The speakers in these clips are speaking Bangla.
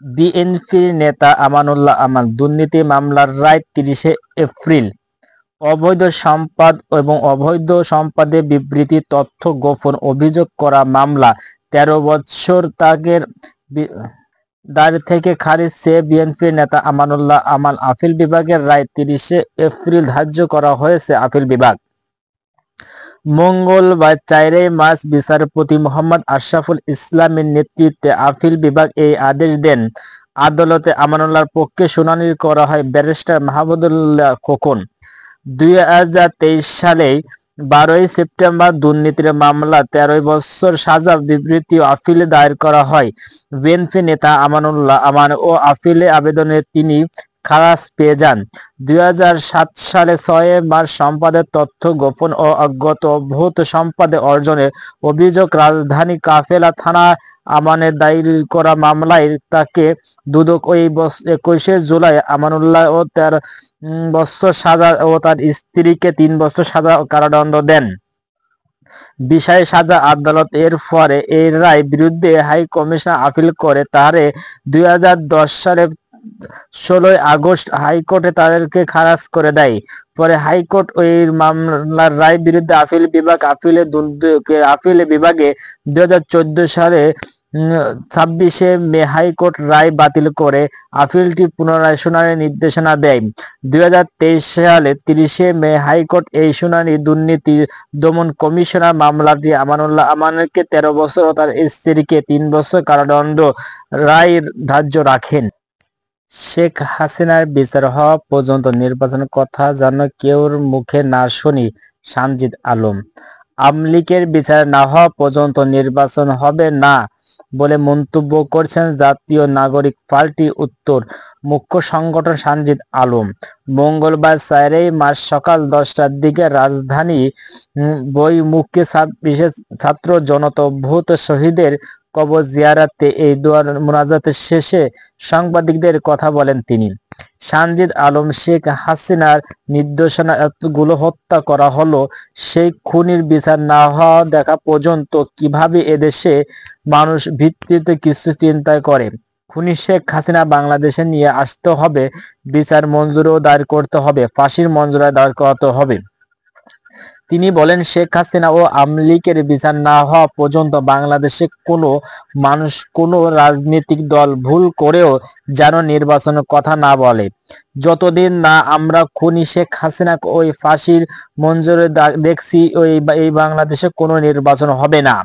বিএনপির নেতা আমানুল্লাহ আমান দুর্নীতি মামলার রায় ৩০শে এপ্রিল। অবৈধ সম্পদ এবং অবৈধ সম্পদে বিবৃতি তথ্য গোপন অভিযোগ করা মামলা ১৩ বছর তাগের দাঁড় থেকে খারিজ চেয়ে বিএনপির নেতা আমানুল্লাহ আমান আপিল বিভাগের রায় ৩০শে এপ্রিল ধার্য করা হয়েছে। আপিল বিভাগ মঙ্গলবার ৪ মার্চ বিচারপতি মোহাম্মদ আশরাফুল ইসলামের নেতৃত্বে আপিল বিভাগ এই আদেশ দেন। আদালতে আমানুল্লাহর পক্ষে শুনানি করা হয় ব্যারিস্টার মাহমুদুল্লাহ খোকন। ২০২৩ সালে ১২ সেপ্টেম্বর দুর্নীতির মামলা ১৩ বছর সাজা বিবৃতি আপিলে দায়ের করা হয়। বিএনপি নেতা আমানুল্লাহ আমান ও আপিলে আবেদনে তিনি খালাস পেয়ে যান। ২০০৭ সালে ৬ মার্চ সম্পদের তথ্য গোপন ও অজ্ঞাত ভূত সম্পদে অর্জনের অভিযোগ রাজধানী কাফেলা থানা আমানের দায়ের করা মামলায় তাকে দুদক ওই ২১ জুলাই আমানুল্লাহ ও ১৩ বছর সাজা ও তার স্ত্রীকে ৩ বছর সাজা কারাদণ্ড দেন। বিষয়ে সাজা আদালত এর পরে এই রায় বিরুদ্ধে হাই কমিশন আপিল করে। তারে ২০১০ সালে ১৬ আগস্ট হাইকোর্টে তাদেরকে খালাস করে দেয়। পরে হাইকোর্ট ওই মামলার রায় বিরুদ্ধে আপিল বিভাগ আপিল বিভাগে ২০১৪ সালে ২৬শে মে হাইকোর্ট রায় বাতিল করে আপিলটি পুনরায় শুনানির নির্দেশনা দেয়। ২০২৩ সালে ৩০শে মে হাইকোর্ট এই শুনানি দুর্নীতি দমন কমিশনার মামলাটি আমানুল্লাহ আমানকে ১৩ বছর ও তার স্ত্রীকে ৩ বছর কারাদণ্ড রায় ধার্য রাখেন। শেখ হাসিনার বিচার হওয়া পর্যন্ত নির্বাচনের কথা যেন কেউর মুখে না শুনি সানজিদ আলম। আওয়ামী লীগের বিচার না হওয়া পর্যন্ত নির্বাচন হবে না বলে মন্তব্য করেছেন জাতীয় নাগরিক পার্টি উত্তর মুখ্য সংগঠন সানজিদ আলম। মঙ্গলবার ৪ মার্চ সকাল ১০টার দিকে রাজধানী বইমুখে ২৬ ছাত্র জনতা অভ্যুত শহীদের কবর জিয়ারতে এই দোয়ার মোনাজাতের শেষে সাংবাদিকদের কথা বলেন তিনি। সানজিদ আলম শেখ হাসিনার নির্দেশনা এতগুলো হত্যা করা হলো, সেই খুনির বিচার না হওয়া দেখা পর্যন্ত কিভাবে এদেশে মানুষ ভিত্তিতে কিছু চিন্তা করে? খুনি শেখ হাসিনা বাংলাদেশে নিয়ে আসতে হবে, বিচার মঞ্জুরও দায়ের করতে হবে, ফাঁসির মঞ্জুরি দায়ের করতে হবে। তিনি বলেন, শেখ হাসিনা ও আওয়ামী লীগের বিচার না হওয়া পর্যন্ত বাংলাদেশে কোনো মানুষ কোনো রাজনৈতিক দল ভুল করেও যেন নির্বাচনের কথা না বলে। যতদিন না আমরা খুনি শেখ হাসিনা ওই ফাঁসির মঞ্জুরি দেখছি এই বাংলাদেশে কোনো নির্বাচন হবে না।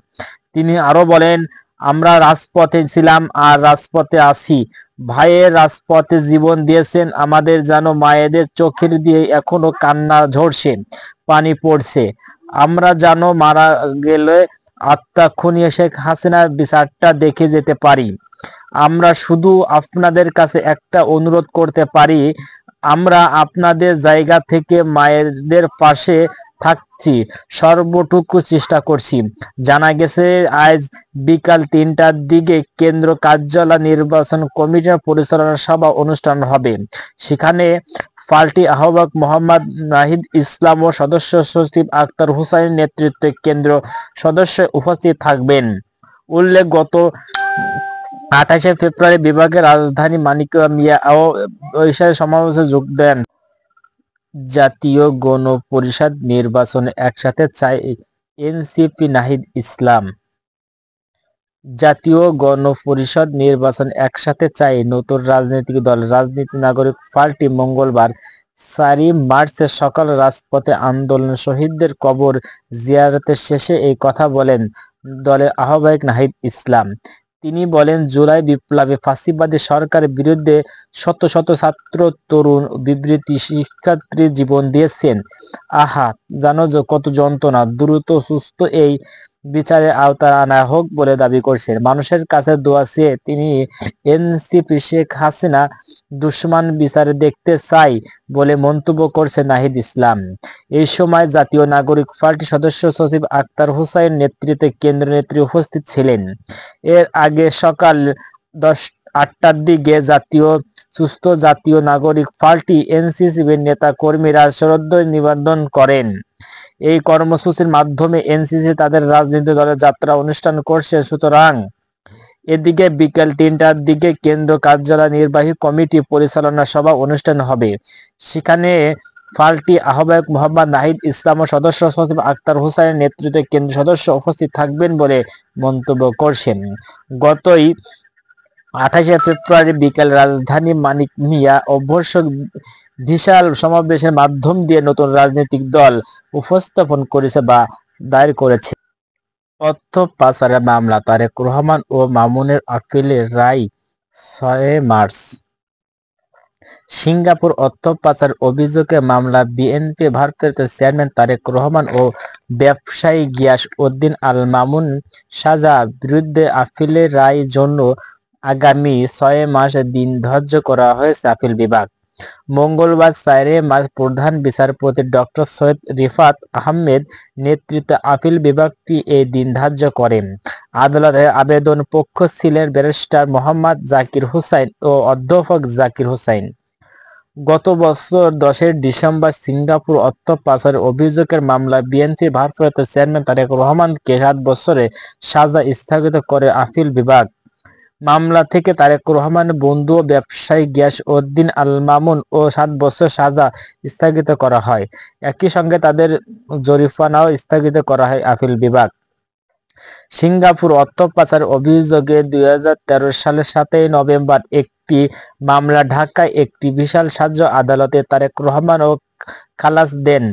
তিনি আরো বলেন, আমরা রাজপথে ছিলাম আর রাজপথে আছি। ভাইয়ের রাজপথে জীবন দিয়েছেন আমাদের, যেন মায়েদের চোখের দিয়ে এখনো কান্না ঝরছে, পানি পড়ছে। আমরা যেন মারা গেলে আত্মা খুনি শেখ হাসিনার বিচারটা দেখে যেতে পারি। আমরা শুধু আপনাদের কাছে একটা অনুরোধ করতে পারি, আমরা আপনাদের জায়গা থেকে মায়েদের পাশে থাকছি, সর্বটুকু চেষ্টা করছি। জানা গেছে আজ বিকাল ৩টার দিকে কেন্দ্র কার্যালয় নির্বাচন কমিটির পরিচালনা সভা অনুষ্ঠান হবে। সেখানে পার্টি আহ্বায়ক মোহাম্মদ নাহিদ ইসলাম ও সদস্য সচিব আখতার হুসাইনের নেতৃত্বে কেন্দ্র সদস্য উপস্থিত থাকবেন। উল্লেখ, গত ২৮শে ফেব্রুয়ারি বিভাগের রাজধানী মানিকগঞ্জ মিয়া ও সমাবেশে যোগ দেন। জাতীয় গণপরিষদ নির্বাচন একসাথে চায় এনসিপি, নাহিদ ইসলাম। জাতীয় গণপরিষদ নির্বাচন একসাথে চায় নতুন রাজনৈতিক দল রাজনীতি নাগরিক পার্টি। মঙ্গলবার ৪ মার্চ সকাল রাজপথে আন্দোলন, শহীদদের কবর জিয়ারতের শেষে এই কথা বলেন দলের আহ্বায়ক নাহিদ ইসলাম। তিনি বলেন, জুলাই বিপ্লবে ফাঁসিবাদী সরকারের বিরুদ্ধে শত শত ছাত্র, তরুণ, বিবৃতি, শিক্ষার্থী জীবন দিয়েছেন। আহা, জানো কত যন্ত্রণা। দ্রুত সুস্থ এই বিচারের আওতায় আনা হোক বলে দাবি করেছেন। মানুষের কাছে দোয়া চেয়ে তিনি এনসিপি শেখ হাসিনা দুশমন বিচারে দেখতে চাই বলে মন্তব্য করেছেন নাহিদ ইসলাম। এই সময় জাতীয় নাগরিক পার্টি সদস্য সচিব আখতার হুসাইন নেতৃত্বে কেন্দ্রীয় নেত্রী উপস্থিত ছিলেন। এর আগে সকাল ৮টার দিকে জাতীয় নাগরিক পার্টি এনসিপির নেতা কর্মীরা শ্রদ্ধা নিবেদন করেন। এই কর্মসূচির মাধ্যমে এনসিপি তাদের রাজনৈতিক দলের যাত্রা অনুষ্ঠান করছে। সুতরাং এদিকে বিকেল ৩টার দিকে কেন্দ্র কার্যালয় নির্বাহী কমিটি পরিচালনা সভা অনুষ্ঠান হবে। সেখানে পার্টি আহ্বায়ক মোহাম্মদ নাহিদ ইসলাম ও সদস্য সচিব আক্তার হোসেনের নেতৃত্বে কেন্দ্রীয় সদস্য উপস্থিত থাকবেন বলে মন্তব্য করছেন। গতই ২৮শে ফেব্রুয়ারি বিকেল রাজধানী মানিক মিয়া অবশ্য বিশাল সমাবেশের মাধ্যম দিয়ে নতুন রাজনৈতিক দল উপস্থাপন করেছে বা দায়ের করেছে। অর্থ পাচারের মামলা তারেক রহমান ও মামুনের আপিলের রায় ৬ মার্চ। সিঙ্গাপুর অর্থ পাচার অভিযোগে মামলা বিএনপি ভারপ্রাপ্ত চেয়ারম্যান তারেক রহমান ও ব্যবসায়ী গিয়াস উদ্দিন আল মামুন সাজা বিরুদ্ধে আপিলের রায় জন্য আগামী ৬ মার্চ দিন ধার্য করা হয়েছে আপিল বিভাগ। মঙ্গলবার ৪ মার্চ প্রধান বিচারপতি ডক্টর সৈয়দ রিফাত আহমেদ নেতৃত্বে আপিল বিভাগটি এই দিন ধার্য করেন। আদালতের আবেদন পক্ষ ছিলেন ব্যারিস্টার মোহাম্মদ জাকির হুসাইন ও অধ্যাপক জাকির হুসাইন। গত বছর ১০ ডিসেম্বর সিঙ্গাপুর অর্থ পাচারের অভিযোগের মামলায় বিএনপি ভারপ্রাপ্ত চেয়ারম্যান তারেক রহমানকে ৭ বছরের সাজা স্থগিত করে আপিল বিভাগ। মামলা থেকে তারেক রহমানের বন্ধু ও ব্যবসায়ী গিয়াস উদ্দিন আল মামুন ও ৭ বছর সাজা স্থগিত করা হয়। একই সঙ্গে তাদের জরিমানাও স্থগিত করা হয় আপিল বিভাগ। সিঙ্গাপুর অর্থ পাচার অভিযোগে ২০১৩ সালের ৭ নভেম্বর একটি মামলা ঢাকায় একটি বিশাল সাজ্য আদালতে তারেক রহমান ও খালাস দেন।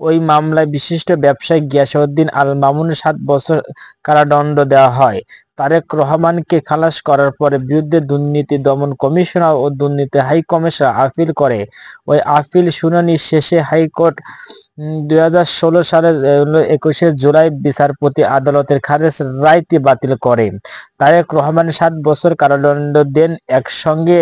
ওই মামলায় বিশিষ্ট ব্যবসায়ী গিয়াসউদ্দিন আল মামুনের ৭ বছর কারাদণ্ড দেওয়া হয়। তারেক রহমানকে খালাস করার পরে বিরুদ্ধে দুর্নীতি দমন কমিশনার ও দুর্নীতি হাই কমিশন আপিল করে। ওই আপিল শুনানি শেষে হাইকোর্ট ২০১৬ সালের ২১শে জুলাই বিচারপতি আদালতের খারিজ রায়টি বাতিল করে। তারেক রহমান ৭ বছর কারাদণ্ড দেন। একসঙ্গে